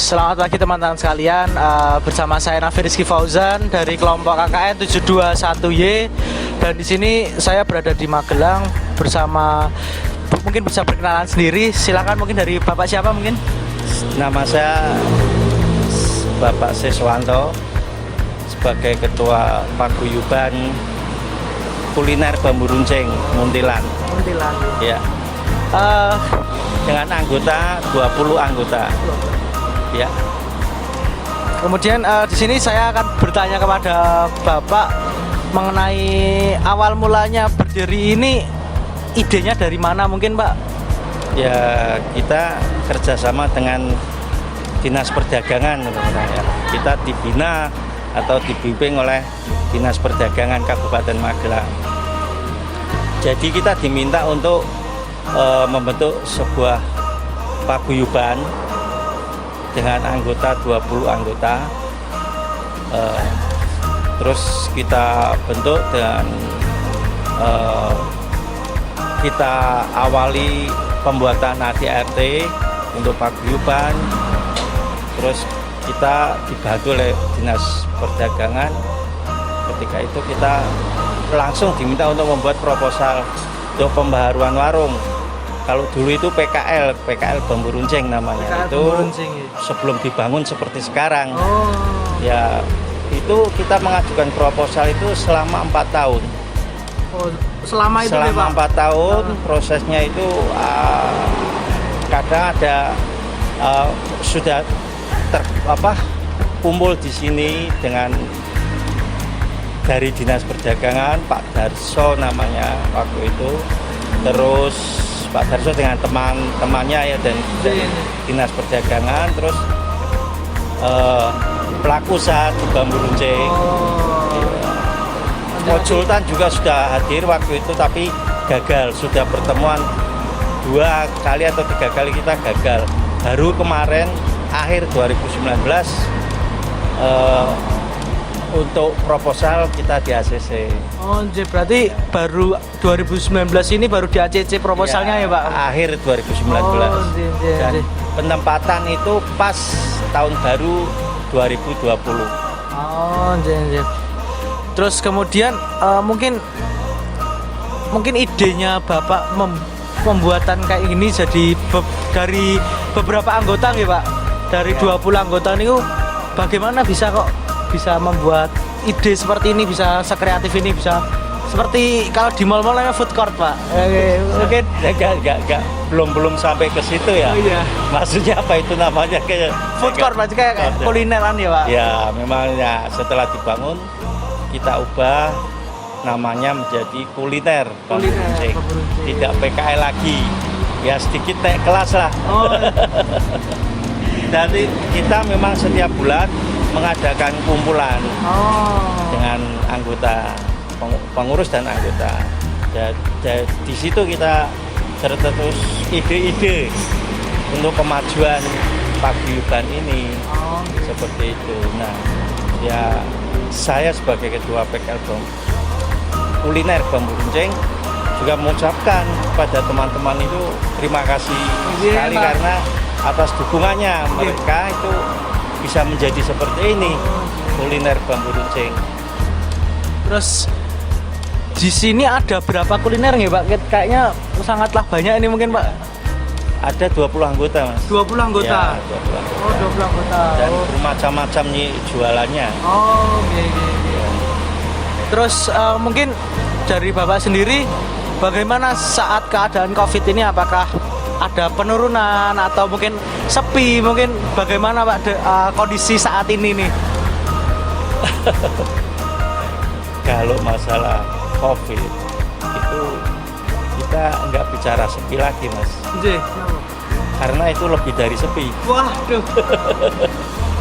Selamat pagi teman-teman sekalian. Bersama saya Nafi Rizky Fauzan dari kelompok KKN 721Y. Dan di sini saya berada di Magelang bersama, mungkin bisa perkenalan sendiri. Silakan, mungkin dari Bapak siapa mungkin? Nama saya Bapak Siswanto sebagai Ketua Paguyuban Kuliner Bambu Runcing Muntilan. Muntilan. Ya. Dengan anggota 20 anggota. Ya. Kemudian di sini saya akan bertanya kepada Bapak mengenai awal mulanya berdiri ini, idenya dari mana mungkin, Pak? Ya, kita kerjasama dengan Dinas Perdagangan. Ya. Kita dibina atau dibimbing oleh Dinas Perdagangan Kabupaten Magelang. Jadi kita diminta untuk membentuk sebuah paguyuban dengan anggota 20 anggota. Terus kita bentuk dan kita awali pembuatan ADRT untuk paguyuban. Terus kita dibantu oleh Dinas Perdagangan. Ketika itu kita langsung diminta untuk membuat proposal untuk pembaharuan warung. Kalau dulu itu PKL Bambu Runcing namanya. PKL itu Bambu Runcing, ya. Sebelum dibangun seperti sekarang. Oh. Ya, itu kita mengajukan proposal itu selama 4 tahun. Oh, selama itu Selama nih, Pak? 4 tahun prosesnya itu kadang ada sudah kumpul di sini dengan dari Dinas Perdagangan, Pak Darso namanya waktu itu. Terus Pak Darso dengan teman-temannya ya dan Dinas Perdagangan, terus pelaku usaha di Bambu Runcing. Konsultan juga sudah hadir waktu itu tapi gagal, sudah pertemuan 2 kali atau 3 kali kita gagal. Baru kemarin akhir 2019 untuk proposal kita di ACC. Oh, berarti baru 2019 ini baru di ACC proposalnya ya, Pak? Akhir 2019. Dan penempatan itu pas tahun baru 2020. Oh, terus kemudian mungkin idenya Bapak pembuatan kayak ini jadi dari beberapa anggota nih, Pak. Dari 20 anggota ini bagaimana bisa membuat ide seperti ini, bisa sekreatif ini, bisa seperti kalau di mal-mal namanya food court, Pak. Mungkin belum sampai ke situ ya. Oh, iya. Maksudnya apa itu namanya kayak food court, Pak, kayak kulineran ya, Pak. Ya, memang ya setelah dibangun kita ubah namanya menjadi kuliner Bambu Runcing. Tidak PKL lagi. Ya sedikit naik kelas lah. Oh. Jadi kita memang setiap bulan mengadakan kumpulan dengan anggota, pengurus dan anggota. Di situ kita tercetus ide-ide untuk kemajuan paguyuban ini, seperti itu. Nah, ya saya sebagai ketua PKL Kuliner Bambu Runcing juga mengucapkan kepada teman-teman itu terima kasih sekali karena atas dukungannya mereka itu bisa menjadi seperti ini kuliner Bambu Runcing. Terus di sini ada berapa kuliner nih, Pak? Kayaknya sangatlah banyak ini mungkin, Pak. Ada 20 anggota, Mas. 20 anggota. Ya, 20 anggota. Oh, 20 anggota. Dan bermacam-macam nih jualannya. Oh, oke. Terus mungkin dari Bapak sendiri bagaimana saat keadaan Covid ini, apakah ada penurunan atau mungkin sepi, mungkin bagaimana, Pak, kondisi saat ini nih? Kalau masalah Covid itu kita nggak bicara sepi lagi, Mas. Karena itu lebih dari sepi. Waduh.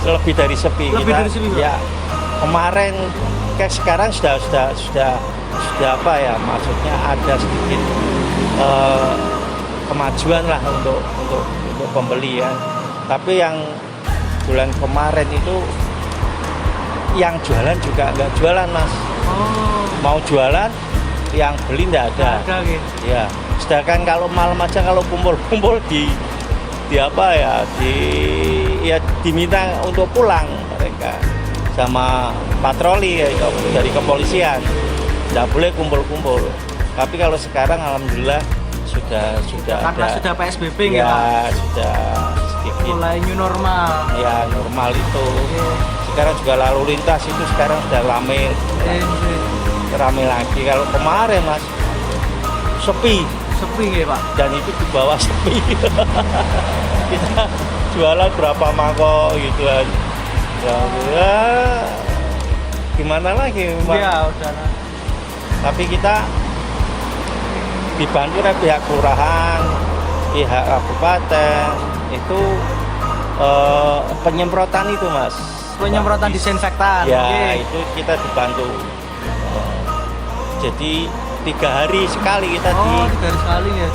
Lebih dari sepi. Lebih dari sepi, Pak? Ya, kemarin kayak sekarang sudah apa ya? Maksudnya ada sedikit kemajuan lah untuk pembeli ya. Tapi yang bulan kemarin itu yang jualan juga nggak jualan, Mas. Mau jualan yang beli nggak ada. Gitu. Ya, sedangkan kalau malam aja kalau kumpul di apa ya di ya diminta untuk pulang mereka sama patroli ya, dari kepolisian, tidak boleh kumpul-kumpul. Tapi kalau sekarang alhamdulillah sudah Karena ada, sudah PSBB ya, Pak? ya sudah sedikit Mulai new normal. ya normal itu. Oke. Sekarang juga lalu lintas itu sekarang sudah rame lagi. Kalau kemarin Mas sepi Sepi ya, Pak? dan itu di bawah sepi. Kita jualan berapa mangkok gitu kan. Ya, gimana lagi Mbak? Iya, udah. Tapi kita dibantu oleh pihak kelurahan, pihak kabupaten itu penyemprotan itu Mas. Penyemprotan disinfektan. Ya Oke. itu kita dibantu. Jadi 3 hari sekali kita Oh, 3 hari sekali ya.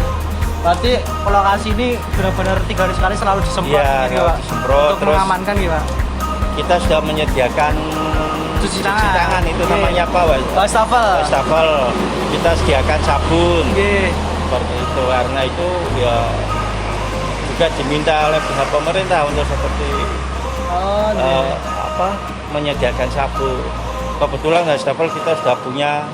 Berarti lokasi ini benar-benar 3 hari sekali selalu disemprot Iya, gitu, Pak? disemprot, Untuk terus mengamankan gitu, Pak? kita sudah menyediakan Cuci tangan. itu Oke. namanya apa Wastafel. wastafel. Kita sediakan sabun Oke. seperti itu, karena itu ya juga diminta oleh pihak pemerintah untuk seperti Oh, iya. menyediakan sabun. Kebetulan wastafel kita sudah punya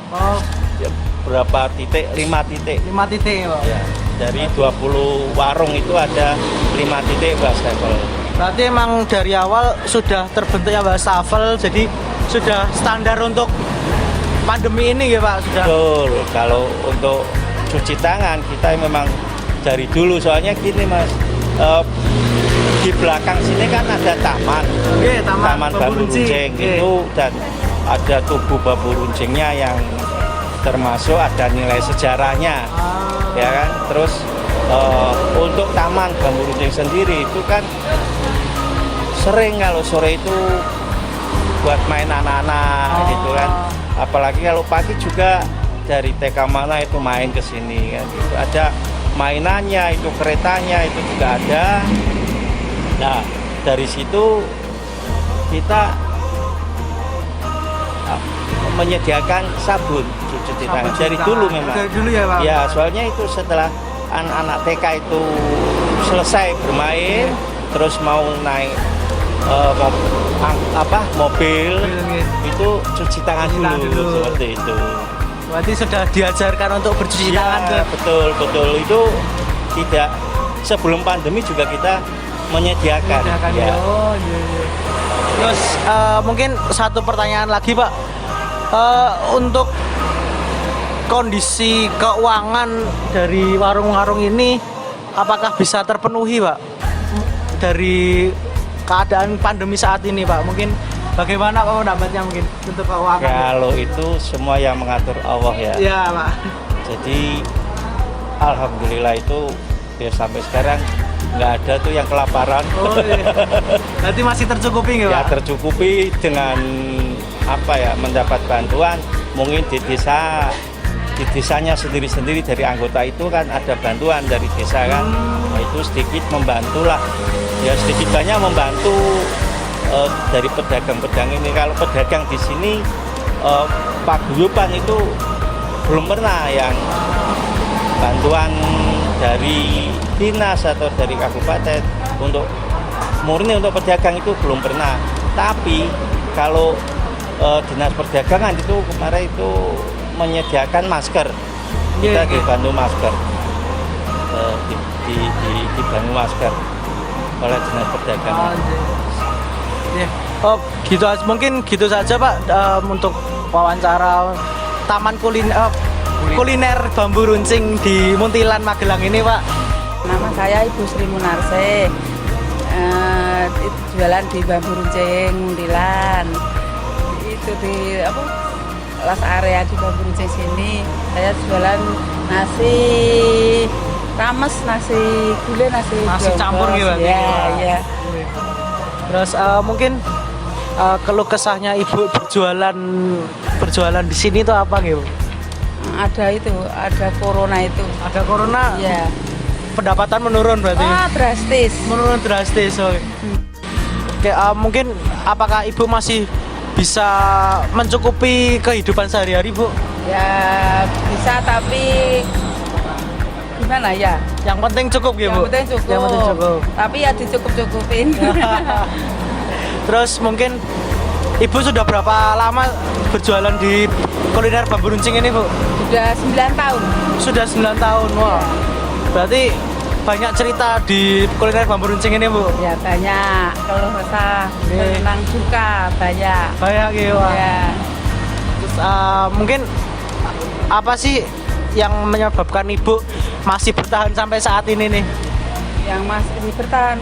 Oh, ya, berapa titik, 5 titik 5 titik, Pak. ya, dari 20 warung itu ada 5 titik wastafel. Berarti emang dari awal sudah terbentuknya wastafel, jadi sudah standar untuk pandemi ini ya, Pak? Sudah. Betul, kalau untuk cuci tangan kita memang dari dulu, soalnya gini Mas, di belakang sini kan ada taman, Oke, taman bambu runcing Oke. itu, dan ada tubuh bambu runcingnya yang termasuk ada nilai sejarahnya, Ah, ya kan. Terus untuk taman bambu runcing sendiri itu kan sering kalau sore itu buat main anak-anak gitu kan. Apalagi kalau pagi juga dari TK mana itu main ke sini kan gitu. Ada mainannya, itu keretanya itu juga ada. Nah, dari situ kita menyediakan sabun cuci tangan dari dulu memang. Dari dulu ya, Pak? Ya, soalnya itu setelah anak-anak TK itu selesai bermain, terus mau naik mobil, itu cuci tangan dulu, seperti itu. Berarti sudah diajarkan untuk bercuci tangan Ya, tuh. betul itu tidak, sebelum pandemi juga kita menyediakan. Ya. Oh, iya. Terus mungkin satu pertanyaan lagi, Pak. Untuk kondisi keuangan dari warung-warung ini apakah bisa terpenuhi, Pak? Dari keadaan pandemi saat ini, Pak. Mungkin bagaimana Pak pendapatnya mungkin untuk keuangan? Kalau itu semua yang mengatur Allah ya. Iya, Pak. Jadi alhamdulillah itu ya sampai sekarang nggak ada tuh yang kelaparan. Oh, iya. Berarti masih tercukupi nggak, Ya Pak? tercukupi dengan mendapat bantuan. Mungkin di desanya sendiri-sendiri dari anggota itu kan ada bantuan dari desa kan. Nah, itu sedikit membantu lah. Ya sedikit banyak membantu dari pedagang-pedagang ini. Kalau pedagang di sini paguyuban itu belum pernah yang bantuan dari dinas atau dari kabupaten untuk murni untuk pedagang itu belum pernah. Tapi kalau dinas perdagangan itu kemarin itu menyediakan masker, kita dibantu masker, dibantu masker oleh dinas perdagangan. Oh, gitu aja. Mungkin gitu saja, Pak, untuk wawancara Taman Kuliner Bambu Runcing di Muntilan Magelang ini, Pak. Nama saya Ibu Sri Munarse, jualan di Bambu Runcing Muntilan. Itu di las area di Bambu Runcing sini. Saya jualan nasi rames, nasi gulai, nasi campur gitu. Ya. Terus mungkin keluh kesahnya Ibu berjualan di sini itu apa gitu? Ada corona itu. Ada corona? Ya. Pendapatan menurun berarti? Drastis. Menurun drastis. Oke. Oke, mungkin apakah Ibu masih bisa mencukupi kehidupan sehari-hari, Bu? Ya bisa, tapi gimana ya? Yang penting cukup ya, Bu. Yang penting cukup. Yang penting cukup. Tapi ya dicukup-cukupin. Terus mungkin Ibu sudah berapa lama berjualan di kuliner bambu runcing ini, Bu? Sudah 9 tahun. Sudah 9 tahun. Wah. Berarti banyak cerita di kuliner bambu runcing ini, Bu? Ya banyak. Kalau resah, Oke. senang suka banyak. Banyak ya, Wah. Ya. Terus mungkin apa sih yang menyebabkan Ibu masih bertahan sampai saat ini nih? Yang masih bertahan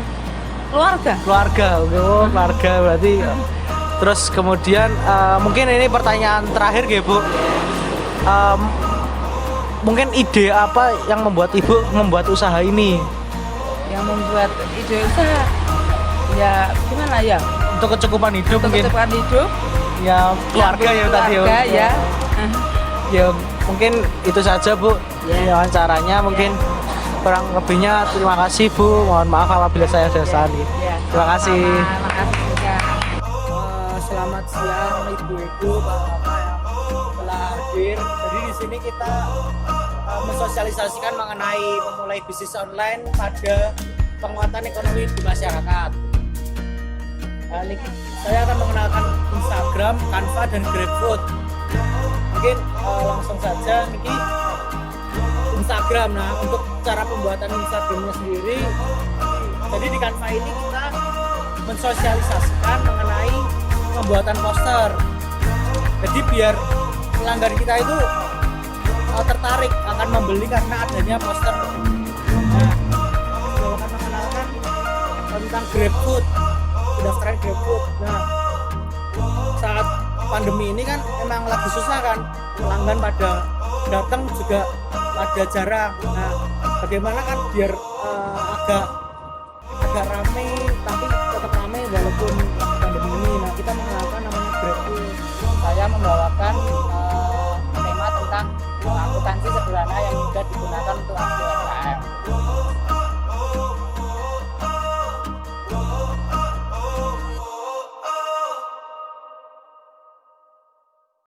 keluarga. Keluarga, oh, keluarga berarti. Terus kemudian mungkin ini pertanyaan terakhir ya, Bu. Mungkin ide apa yang membuat Ibu membuat usaha ini? Yang membuat ide usaha ya gimana ya? Untuk kecukupan hidup Untuk mungkin. kecukupan hidup. Ya keluarga ya tadi ya. Keluarga ya. Ya mungkin itu saja, Bu. Ya. Wawancaranya mungkin kurang lebihnya terima kasih, Bu. Mohon maaf apabila saya sudah salah. Ya. Terima kasih. Terima kasih juga. Selamat siang ibu-ibu, bapak-bapak yang telah hadir. Jadi di sini kita mensosialisasikan mengenai memulai bisnis online pada penguatan ekonomi di masyarakat. Saya akan mengenalkan Instagram, Canva, dan GrabFood. Mungkin langsung saja ini Instagram. Nah, untuk cara pembuatan Instagramnya sendiri, jadi di Canva ini kita mensosialisasikan mengenai pembuatan poster. Jadi biar pelanggan kita itu tertarik akan membeli karena adanya poster. Nah, saya akan mengenalkan tentang GrabFood, pendaftaran GrabFood. Nah, saat pandemi ini kan emang lagi susah kan, pelanggan pada datang juga pada jarang. Nah, bagaimana kan biar agak rame tapi tetap rame walaupun pandemi ini. Nah, kita mengenalkan namanya GrabFood. Saya membawakan tema tentang akuntansi sederhana yang mudah digunakan